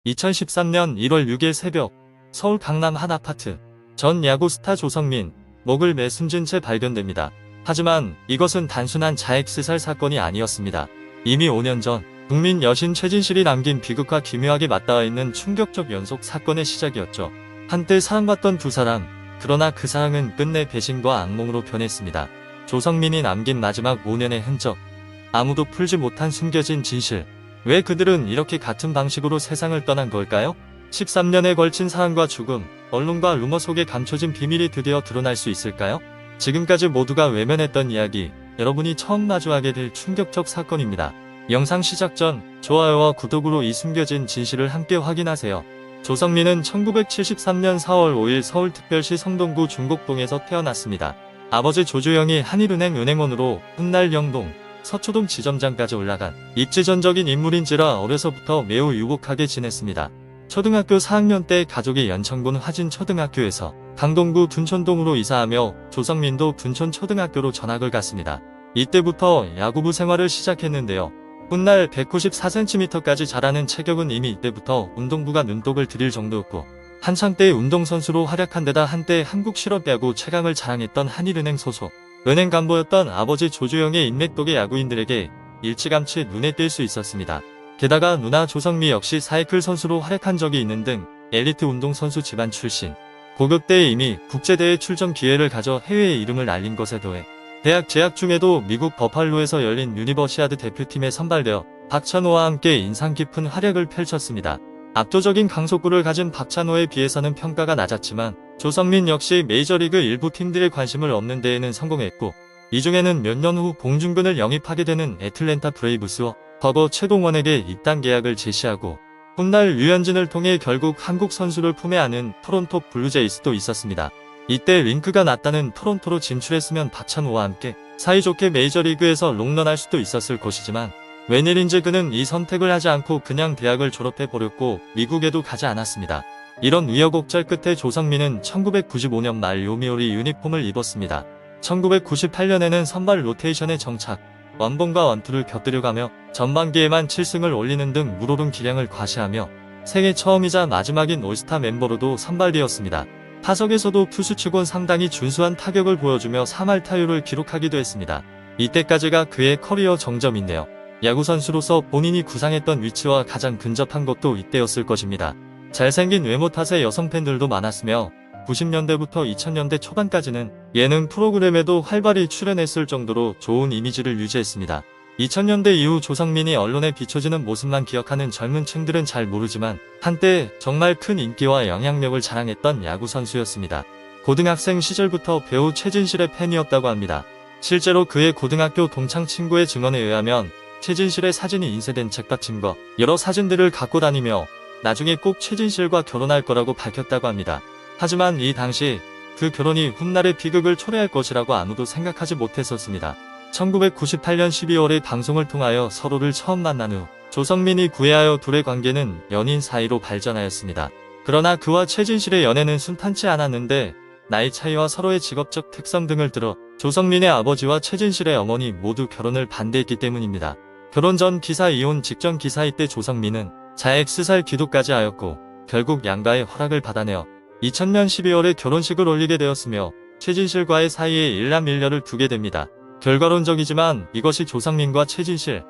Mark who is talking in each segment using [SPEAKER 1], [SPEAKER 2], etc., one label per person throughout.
[SPEAKER 1] 2013년 1월 6일 새벽 서울 강남 한 아파트 전 야구 스타 조성민 목을 매 숨진 채 발견됩니다. 하지만 이것은 단순한 자액스살 사건이 아니었습니다. 이미 5년 전 국민 여신 최진실이 남긴 비극과 기묘하게 맞닿아 있는 충격적 연속 사건의 시작이었죠. 한때 사랑받던 두 사람, 그러나 그 사랑은 끝내 배신과 악몽으로 변했습니다. 조성민이 남긴 마지막 5년의 흔적, 아무도 풀지 못한 숨겨진 진실. 왜 그들은 이렇게 같은 방식으로 세상을 떠난 걸까요? 13년에 걸친 사랑과 죽음, 언론과 루머 속에 감춰진 비밀이 드디어 드러날 수 있을까요? 지금까지 모두가 외면했던 이야기, 여러분이 처음 마주하게 될 충격적 사건입니다. 영상 시작 전 좋아요와 구독으로 이 숨겨진 진실을 함께 확인하세요. 조성민은 1973년 4월 5일 서울특별시 성동구 중곡동에서 태어났습니다. 아버지 조주영이 한일은행 은행원으로 훗날 영동, 서초동 지점장까지 올라간 입지전적인 인물인지라 어려서부터 매우 유복하게 지냈습니다. 초등학교 4학년 때 가족이 연천군 화진초등학교에서 강동구 둔촌동으로 이사하며 조성민도 둔촌초등학교로 전학을 갔습니다. 이때부터 야구부 생활을 시작했는데요. 훗날 194cm까지 자라는 체격은 이미 이때부터 운동부가 눈독을 들일 정도였고, 한창 때 운동선수로 활약한 데다 한때 한국실업야구 최강을 자랑했던 한일은행 소속 은행 간부였던 아버지 조주영의 인맥 덕에 야구인들에게 일찌감치 눈에 띌 수 있었습니다. 게다가 누나 조성미 역시 사이클 선수로 활약한 적이 있는 등 엘리트 운동선수 집안 출신. 고교 때 이미 국제대회 출전 기회를 가져 해외에 이름을 알린 것에 더해 대학 재학 중에도 미국 버팔로에서 열린 유니버시아드 대표팀에 선발되어 박찬호와 함께 인상 깊은 활약을 펼쳤습니다. 압도적인 강속구를 가진 박찬호에 비해서는 평가가 낮았지만 조성민 역시 메이저리그 일부 팀들의 관심을 얻는 데에는 성공했고, 이 중에는 몇 년 후 봉준근을 영입하게 되는 애틀랜타 브레이브스와 과거 최동원에게 입단 계약을 제시하고, 훗날 류현진을 통해 결국 한국 선수를 품에 안은 토론토 블루제이스도 있었습니다. 이때 링크가 낮다는 토론토로 진출했으면 박찬호와 함께 사이좋게 메이저리그에서 롱런할 수도 있었을 것이지만, 웬일인지 그는 이 선택을 하지 않고 그냥 대학을 졸업해버렸고 미국에도 가지 않았습니다. 이런 우여곡절 끝에 조성민은 1995년 말 요미우리 유니폼을 입었습니다. 1998년에는 선발 로테이션에 정착, 원본과 원투를 곁들여가며 전반기에만 7승을 올리는 등 물오른 기량을 과시하며 생애 처음이자 마지막인 올스타 멤버로도 선발되었습니다. 타석에서도 투수치곤 상당히 준수한 타격을 보여주며 3할 타율을 기록하기도 했습니다. 이때까지가 그의 커리어 정점인데요. 야구선수로서 본인이 구상했던 위치와 가장 근접한 것도 이때였을 것입니다. 잘생긴 외모 탓에 여성 팬들도 많았으며 90년대부터 2000년대 초반까지는 예능 프로그램에도 활발히 출연했을 정도로 좋은 이미지를 유지했습니다. 2000년대 이후 조성민이 언론에 비춰지는 모습만 기억하는 젊은 층들은 잘 모르지만 한때 정말 큰 인기와 영향력을 자랑했던 야구선수였습니다. 고등학생 시절부터 배우 최진실의 팬이었다고 합니다. 실제로 그의 고등학교 동창 친구의 증언에 의하면 최진실의 사진이 인쇄된 책받침과 여러 사진들을 갖고 다니며 나중에 꼭 최진실과 결혼할 거라고 밝혔다고 합니다. 하지만 이 당시 그 결혼이 훗날의 비극을 초래할 것이라고 아무도 생각하지 못했었습니다. 1998년 12월에 방송을 통하여 서로를 처음 만난 후 조성민이 구애하여 둘의 관계는 연인 사이로 발전하였습니다. 그러나 그와 최진실의 연애는 순탄치 않았는데 나이 차이와 서로의 직업적 특성 등을 들어 조성민의 아버지와 최진실의 어머니 모두 결혼을 반대했기 때문입니다. 결혼 전 기사, 이혼 직전 기사일 때 조성민은 자액스살 기도까지 하였고 결국 양가의 허락을 받아내어 2000년 12월에 결혼식을 올리게 되었으며 최진실과의 사이에 일남일녀를 두게 됩니다. 결과론적이지만 이것이 조성민과 최진실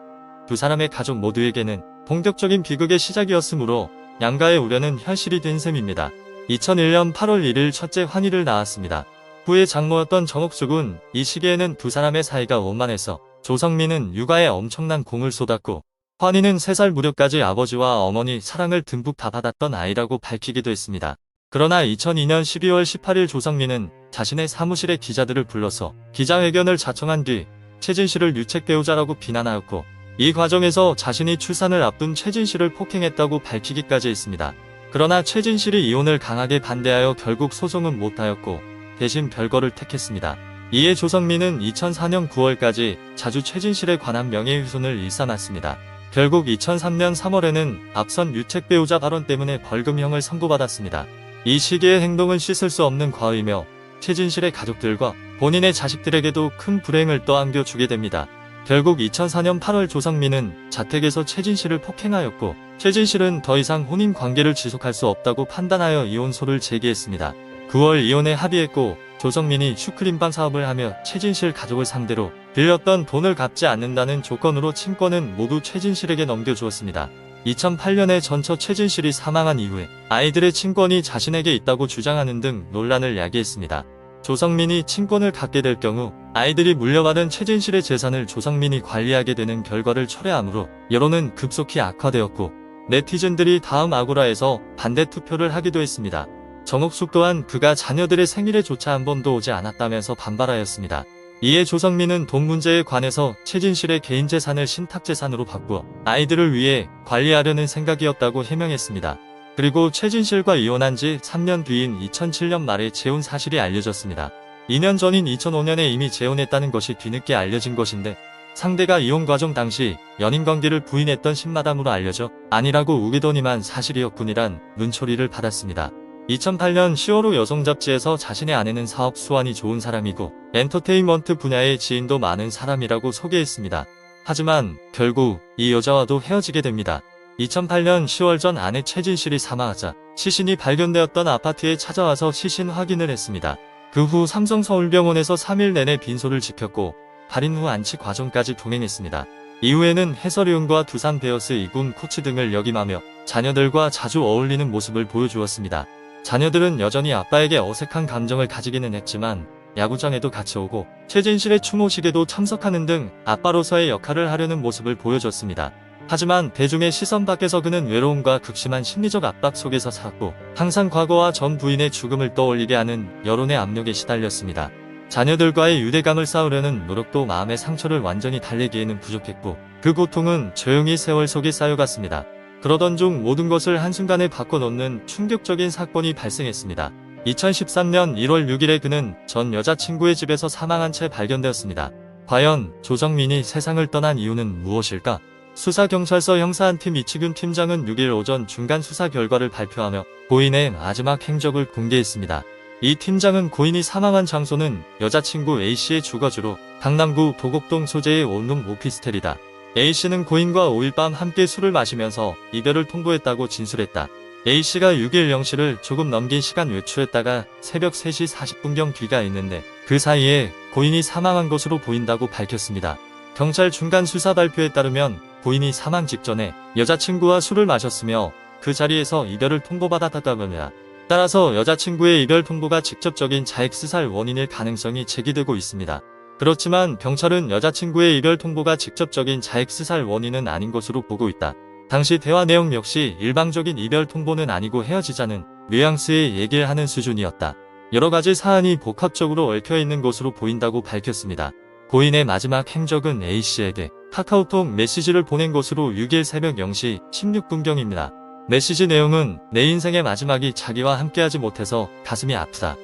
[SPEAKER 1] 두 사람의 가족 모두에게는 본격적인 비극의 시작이었으므로 양가의 우려는 현실이 된 셈입니다. 2001년 8월 1일 첫째 환희를 낳았습니다. 후에 장모였던 정옥숙은 이 시기에는 두 사람의 사이가 원만해서 조성민은 육아에 엄청난 공을 쏟았고, 환희는 3살 무렵까지 아버지와 어머니 사랑을 듬뿍 다 받았던 아이라고 밝히기도 했습니다. 그러나 2002년 12월 18일 조성민은 자신의 사무실에 기자들을 불러서 기자회견을 자청한 뒤 최진실을 유책 배우자라고 비난하였고, 이 과정에서 자신이 출산을 앞둔 최진실을 폭행했다고 밝히기까지 했습니다. 그러나 최진실이 이혼을 강하게 반대하여 결국 소송은 못하였고 대신 별거를 택했습니다. 이에 조성민은 2004년 9월까지 자주 최진실에 관한 명예훼손을 일삼았습니다. 결국 2003년 3월에는 앞선 유책 배우자 발언 때문에 벌금형을 선고받았습니다. 이 시기의 행동은 씻을 수 없는 과오이며 최진실의 가족들과 본인의 자식들에게도 큰 불행을 떠안겨주게 됩니다. 결국 2004년 8월 조성민은 자택에서 최진실을 폭행하였고 최진실은 더 이상 혼인 관계를 지속할 수 없다고 판단하여 이혼소를 제기했습니다. 9월 이혼에 합의했고 조성민이 슈크림빵 사업을 하며 최진실 가족을 상대로 빌렸던 돈을 갚지 않는다는 조건으로 친권은 모두 최진실에게 넘겨주었습니다. 2008년에 전처 최진실이 사망한 이후에 아이들의 친권이 자신에게 있다고 주장하는 등 논란을 야기했습니다. 조성민이 친권을 갖게 될 경우 아이들이 물려받은 최진실의 재산을 조성민이 관리하게 되는 결과를 초래하므로 여론은 급속히 악화되었고 네티즌들이 다음 아고라에서 반대 투표를 하기도 했습니다. 정옥숙 또한 그가 자녀들의 생일에 조차 한 번도 오지 않았다면서 반발하였습니다. 이에 조성민은 돈 문제에 관해서 최진실의 개인 재산을 신탁재산으로 바꾸어 아이들을 위해 관리하려는 생각이었다고 해명했습니다. 그리고 최진실과 이혼한 지 3년 뒤인 2007년 말에 재혼 사실이 알려졌습니다. 2년 전인 2005년에 이미 재혼했다는 것이 뒤늦게 알려진 것인데 상대가 이혼 과정 당시 연인관계를 부인했던 신마담으로 알려져 아니라고 우기더니만 사실이었군이란 눈초리를 받았습니다. 2008년 10월 여성 잡지에서 자신의 아내는 사업 수완이 좋은 사람이고 엔터테인먼트 분야의 지인도 많은 사람이라고 소개했습니다. 하지만 결국 이 여자와도 헤어지게 됩니다. 2008년 10월 전 아내 최진실이 사망하자 시신이 발견되었던 아파트에 찾아와서 시신 확인을 했습니다. 그 후 삼성서울병원에서 3일 내내 빈소를 지켰고 발인 후 안치 과정까지 동행했습니다. 이후에는 해설위원과 두산 베어스 2군 코치 등을 역임하며 자녀들과 자주 어울리는 모습을 보여주었습니다. 자녀들은 여전히 아빠에게 어색한 감정을 가지기는 했지만 야구장에도 같이 오고 최진실의 추모식에도 참석하는 등 아빠로서의 역할을 하려는 모습을 보여줬습니다. 하지만 대중의 시선 밖에서 그는 외로움과 극심한 심리적 압박 속에서 살았고 항상 과거와 전 부인의 죽음을 떠올리게 하는 여론의 압력에 시달렸습니다. 자녀들과의 유대감을 쌓으려는 노력도 마음의 상처를 완전히 달래기에는 부족했고 그 고통은 조용히 세월 속에 쌓여갔습니다. 그러던 중 모든 것을 한순간에 바꿔놓는 충격적인 사건이 발생했습니다. 2013년 1월 6일에 그는 전 여자친구의 집에서 사망한 채 발견되었습니다. 과연 조성민이 세상을 떠난 이유는 무엇일까? 수사경찰서 형사한팀 이치균 팀장은 6일 오전 중간 수사 결과를 발표하며 고인의 마지막 행적을 공개했습니다. 이 팀장은 고인이 사망한 장소는 여자친구 A씨의 주거지로 강남구 도곡동 소재의 원룸 오피스텔이다. A씨는 고인과 5일 밤 함께 술을 마시면서 이별을 통보했다고 진술했다. A씨가 6일 0시를 조금 넘긴 시간 외출했다가 새벽 3시 40분경 귀가했는데 그 사이에 고인이 사망한 것으로 보인다고 밝혔습니다. 경찰 중간 수사 발표에 따르면 고인이 사망 직전에 여자친구와 술을 마셨으며 그 자리에서 이별을 통보받았다고 합니다. 따라서 여자친구의 이별 통보가 직접적인 자익스살 원인일 가능성이 제기되고 있습니다. 그렇지만 경찰은 여자친구의 이별 통보가 직접적인 자익스살 원인은 아닌 것으로 보고 있다. 당시 대화 내용 역시 일방적인 이별 통보는 아니고 헤어지자는 뉘앙스의 얘기를 하는 수준이었다. 여러가지 사안이 복합적으로 얽혀있는 것으로 보인다고 밝혔습니다. 고인의 마지막 행적은 A씨에게 카카오톡 메시지를 보낸 것으로 6일 새벽 0시 16분경입니다. 메시지 내용은 내 인생의 마지막이 자기와 함께하지 못해서 가슴이 아프다.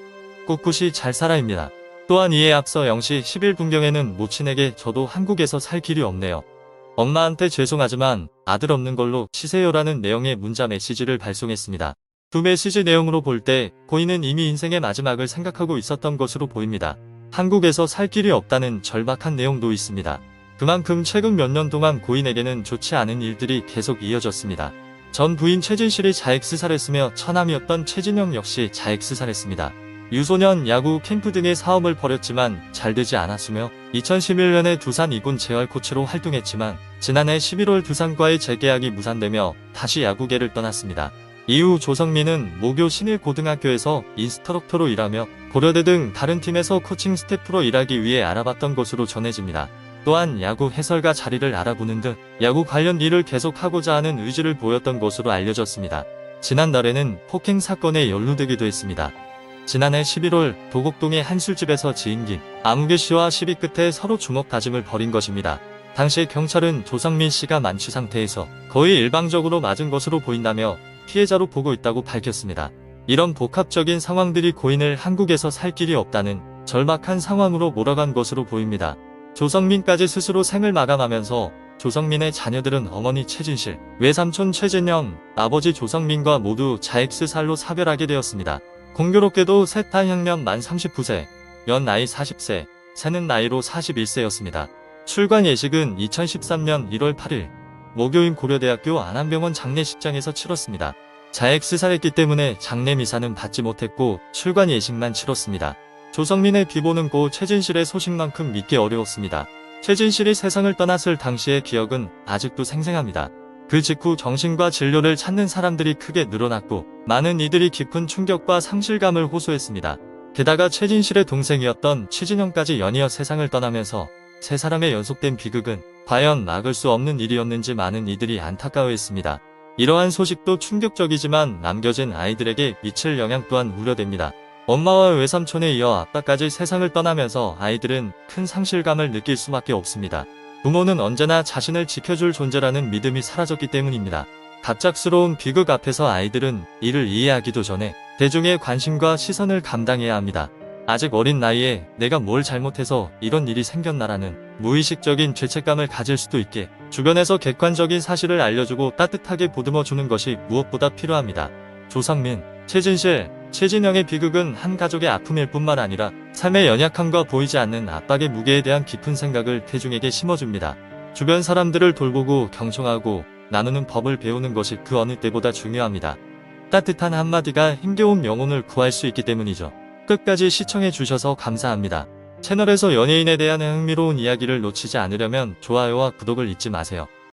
[SPEAKER 1] 꿋꿋이 잘 살아입니다. 또한 이에 앞서 0시 11분경에는 모친에게 저도 한국에서 살 길이 없네요. 엄마한테 죄송하지만 아들 없는 걸로 치세요라는 내용의 문자 메시지를 발송했습니다. 두 메시지 내용으로 볼 때 고인은 이미 인생의 마지막을 생각하고 있었던 것으로 보입니다. 한국에서 살 길이 없다는 절박한 내용도 있습니다. 그만큼 최근 몇 년 동안 고인에게는 좋지 않은 일들이 계속 이어졌습니다. 전 부인 최진실이 자익스살했으며 처남이었던 최진영 역시 자익스살했습니다. 유소년, 야구, 캠프 등의 사업을 벌였지만 잘 되지 않았으며 2011년에 두산 2군 재활 코치로 활동했지만 지난해 11월 두산과의 재계약이 무산되며 다시 야구계를 떠났습니다. 이후 조성민은 모교 신일고등학교에서 인스트럭터로 일하며 고려대 등 다른 팀에서 코칭 스태프로 일하기 위해 알아봤던 것으로 전해집니다. 또한 야구 해설가 자리를 알아보는 등 야구 관련 일을 계속하고자 하는 의지를 보였던 것으로 알려졌습니다. 지난달에는 폭행 사건에 연루되기도 했습니다. 지난해 11월 도곡동의 한 술집에서 지인긴 아무개 씨와 시비 끝에 서로 주먹 다짐을 벌인 것입니다. 당시 경찰은 조성민 씨가 만취 상태에서 거의 일방적으로 맞은 것으로 보인다며 피해자로 보고 있다고 밝혔습니다. 이런 복합적인 상황들이 고인을 한국에서 살 길이 없다는 절박한 상황으로 몰아간 것으로 보입니다. 조성민까지 스스로 생을 마감하면서 조성민의 자녀들은 어머니 최진실, 외삼촌 최진영, 아버지 조성민과 모두 자익스살로 사별하게 되었습니다. 공교롭게도 셋 다 향년 만 39세, 연 나이 40세, 새는 나이로 41세였습니다. 출관 예식은 2013년 1월 8일, 모교인 고려대학교 안암병원 장례식장에서 치렀습니다. 자액스살했기 때문에 장례 미사는 받지 못했고 출관 예식만 치렀습니다. 조성민의 비보는 고 최진실의 소식만큼 믿기 어려웠습니다. 최진실이 세상을 떠났을 당시의 기억은 아직도 생생합니다. 그 직후 정신과 진료를 찾는 사람들이 크게 늘어났고 많은 이들이 깊은 충격과 상실감을 호소했습니다. 게다가 최진실의 동생이었던 최진영까지 연이어 세상을 떠나면서 세 사람의 연속된 비극은 과연 막을 수 없는 일이었는지 많은 이들이 안타까워했습니다. 이러한 소식도 충격적이지만 남겨진 아이들에게 미칠 영향 또한 우려됩니다. 엄마와 외삼촌에 이어 아빠까지 세상을 떠나면서 아이들은 큰 상실감을 느낄 수밖에 없습니다. 부모는 언제나 자신을 지켜줄 존재라는 믿음이 사라졌기 때문입니다. 갑작스러운 비극 앞에서 아이들은 이를 이해하기도 전에 대중의 관심과 시선을 감당해야 합니다. 아직 어린 나이에 내가 뭘 잘못해서 이런 일이 생겼나라는 무의식적인 죄책감을 가질 수도 있게 주변에서 객관적인 사실을 알려주고 따뜻하게 보듬어주는 것이 무엇보다 필요합니다. 조성민, 최진실, 최진영의 비극은 한 가족의 아픔일 뿐만 아니라 삶의 연약함과 보이지 않는 압박의 무게에 대한 깊은 생각을 대중에게 심어줍니다. 주변 사람들을 돌보고 경청하고 나누는 법을 배우는 것이 그 어느 때보다 중요합니다. 따뜻한 한마디가 힘겨운 영혼을 구할 수 있기 때문이죠. 끝까지 시청해주셔서 감사합니다. 채널에서 연예인에 대한 흥미로운 이야기를 놓치지 않으려면 좋아요와 구독을 잊지 마세요.